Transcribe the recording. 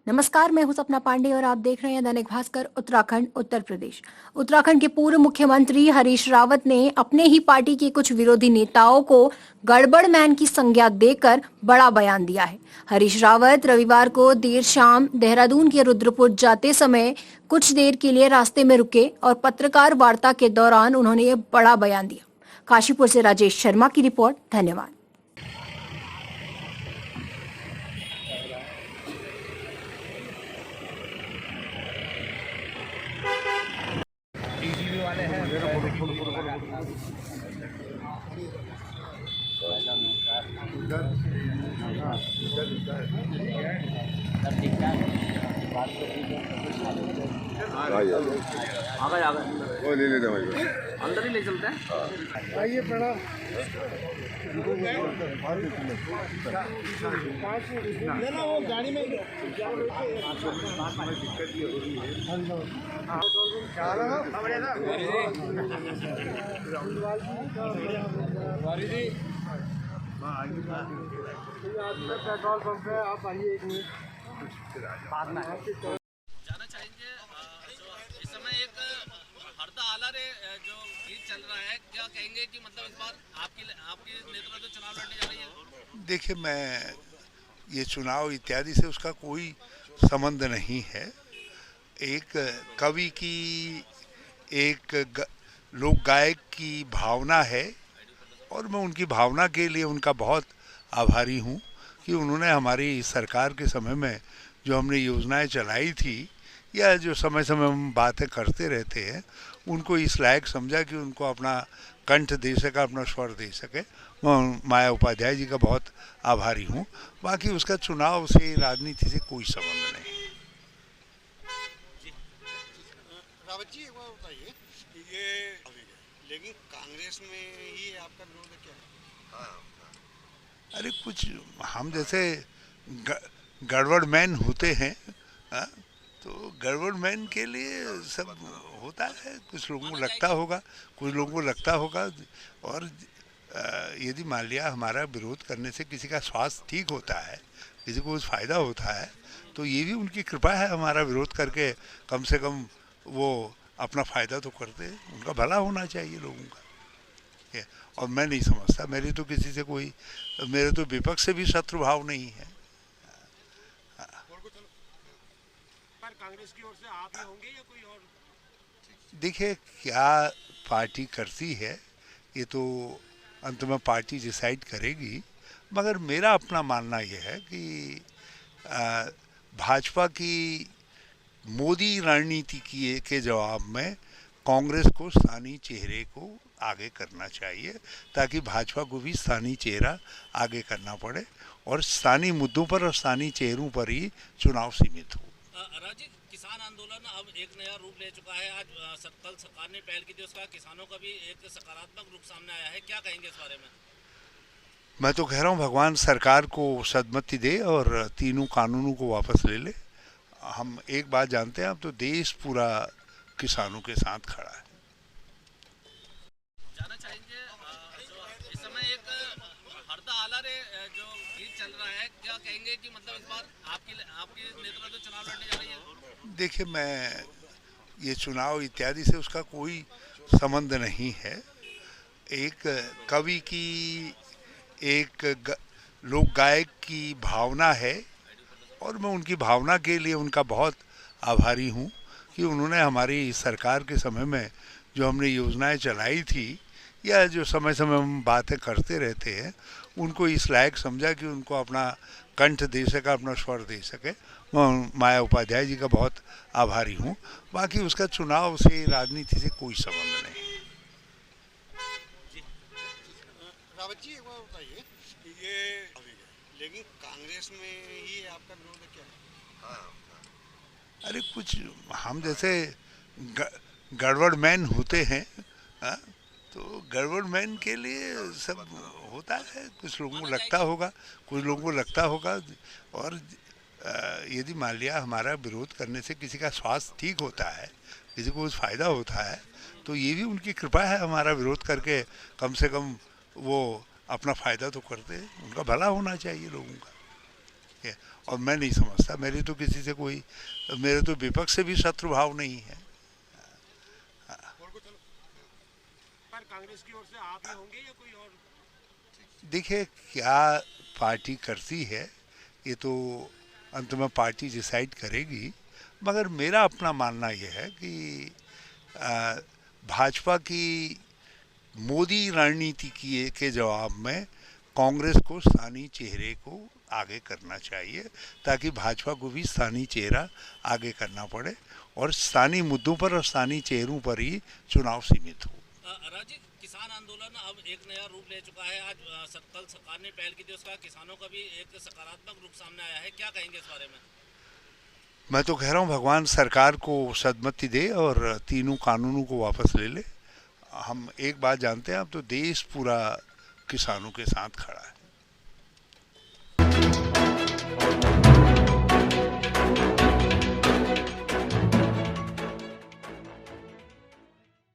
नमस्कार, मैं हूं सपना पांडे और आप देख रहे हैं दैनिक भास्कर उत्तराखंड उत्तर प्रदेश। उत्तराखंड के पूर्व मुख्यमंत्री हरीश रावत ने अपने ही पार्टी के कुछ विरोधी नेताओं को गड़बड़ मैन की संज्ञा देकर बड़ा बयान दिया है। हरीश रावत रविवार को देर शाम देहरादून के रुद्रपुर जाते समय कुछ देर के लिए रास्ते में रुके और पत्रकार वार्ता के दौरान उन्होंने ये बड़ा बयान दिया। काशीपुर से राजेश शर्मा की रिपोर्ट। धन्यवाद। वाले हैं वो ले लेते हैं अंदर ही ले चलते हैं। आइए प्रणाम। लेना वो गाड़ी में पेट्रोल पंप है, आप आइए एक मिनट। जाना चाहेंगे इस समय एक हरदा आला रे जो गीत चल रहा है, क्या कहेंगे कि मतलब इस बार आपकी नेतृत्व में चुनाव लड़ने जा रही है? देखिए, मैं ये चुनाव इत्यादि से उसका कोई संबंध नहीं है। एक कवि की, एक लोक गायक की भावना है और मैं उनकी भावना के लिए उनका बहुत आभारी हूँ कि उन्होंने हमारी सरकार के समय में जो हमने योजनाएं चलाई थी या जो समय समय हम बातें करते रहते हैं, उनको इस लायक समझा कि उनको अपना कंठ दे सका, अपना स्वर दे सके। मैं माया उपाध्याय जी का बहुत आभारी हूँ। बाकी उसका चुनाव से, राजनीति से कोई संबंध नहीं। रावत जी, एक बार बताइए, ये लेकिन कांग्रेस में ही आपका विरोध क्या है? अरे कुछ हम जैसे गड़बड़ मैन होते हैं, तो गड़बड़ मैन के लिए सब होता है। कुछ लोगों को लगता होगा, कुछ लोगों को लगता होगा। और यदि मान लिया हमारा विरोध करने से किसी का स्वास्थ्य ठीक होता है, किसी को कुछ फ़ायदा होता है, तो ये भी उनकी कृपा है। हमारा विरोध करके कम से कम वो अपना फ़ायदा तो करते हैं। उनका भला होना चाहिए लोगों का। और मैं नहीं समझता, मेरी तो किसी से कोई, मेरे तो विपक्ष से भी शत्रु भाव नहीं है। कांग्रेस की ओर से आप ही होंगे या कोई और? देखिए, क्या पार्टी करती है ये तो अंत में पार्टी डिसाइड करेगी। मगर मेरा अपना मानना ये है कि भाजपा की मोदी रणनीति के जवाब में कांग्रेस को स्थानीय चेहरे को आगे करना चाहिए, ताकि भाजपा को भी स्थानीय चेहरा आगे करना पड़े और स्थानीय मुद्दों पर और स्थानीय चेहरों पर ही चुनाव सीमित हो। राजीव, किसान आंदोलन अब एक नया रूप ले चुका है। आज कल सरकार ने पहल की थी, उसका किसानों का भी एक सकारात्मक रूप सामने आया है। क्या कहेंगे इस बारे में? मैं तो कह रहा हूँ भगवान सरकार को सदमति दे और तीनों कानूनों को वापस ले ले। हम एक बात जानते हैं, अब तो देश पूरा किसानों के साथ खड़ा है। जाना चाहेंगे इस समय एक हरदा आला रे जो गीत चल रहा है, क्या कहेंगे कि मतलब इस बार आपकी नेतृत्व में चुनाव लड़ने जा रही है? देखिए, मैं ये चुनाव इत्यादि से उसका कोई संबंध नहीं है। एक कवि की, एक लोक गायक की भावना है और मैं उनकी भावना के लिए उनका बहुत आभारी हूँ कि उन्होंने हमारी सरकार के समय में जो हमने योजनाएं चलाई थी या जो समय समय हम बातें करते रहते हैं, उनको इस लायक समझा कि उनको अपना कंठ दे सका, अपना स्वर दे सके। मैं माया उपाध्याय जी का बहुत आभारी हूँ। बाकी उसका चुनाव से, राजनीति से कोई संबंध नहीं। रावत जी, एक बार बताइए, ये लेकिन कांग्रेस में ही आपका विरोध क्या है? अरे कुछ हम जैसे गड़बड़ मैन होते हैं, तो गड़बड़ मैन के लिए सब होता है। कुछ लोगों को लगता होगा, कुछ लोगों को लगता होगा। और यदि मान लिया हमारा विरोध करने से किसी का स्वास्थ्य ठीक होता है, किसी को कुछ फ़ायदा होता है, तो ये भी उनकी कृपा है। हमारा विरोध करके कम से कम वो अपना फ़ायदा तो करते हैं। उनका भला होना चाहिए लोगों का। और मैं नहीं समझता, मेरे तो किसी से कोई, मेरे तो विपक्ष से भी शत्रु भाव नहीं है। पर कांग्रेस की ओर से आप ही होंगे या कोई और? देखिए क्या पार्टी करती है ये तो अंत में पार्टी डिसाइड करेगी, मगर मेरा अपना मानना यह है कि भाजपा की मोदी रणनीति के जवाब में कांग्रेस को स्थानीय चेहरे को आगे करना चाहिए, ताकि भाजपा को भी स्थानीय चेहरा आगे करना पड़े और स्थानीय मुद्दों पर और स्थानीय चेहरों पर ही चुनाव सीमित हो। राजीव, किसान आंदोलन अब एक नया रूप ले चुका है। आज कल सरकार ने पहल की थी, उसका किसानों का भी एक सकारात्मक रूप सामने आया है, क्या कहेंगे इस बारे में? मैं तो कह रहा हूँ भगवान सरकार को सदमति दे और तीनों कानूनों को वापस ले ले। हम एक बात जानते हैं, अब तो देश पूरा किसानों के साथ खड़ा है।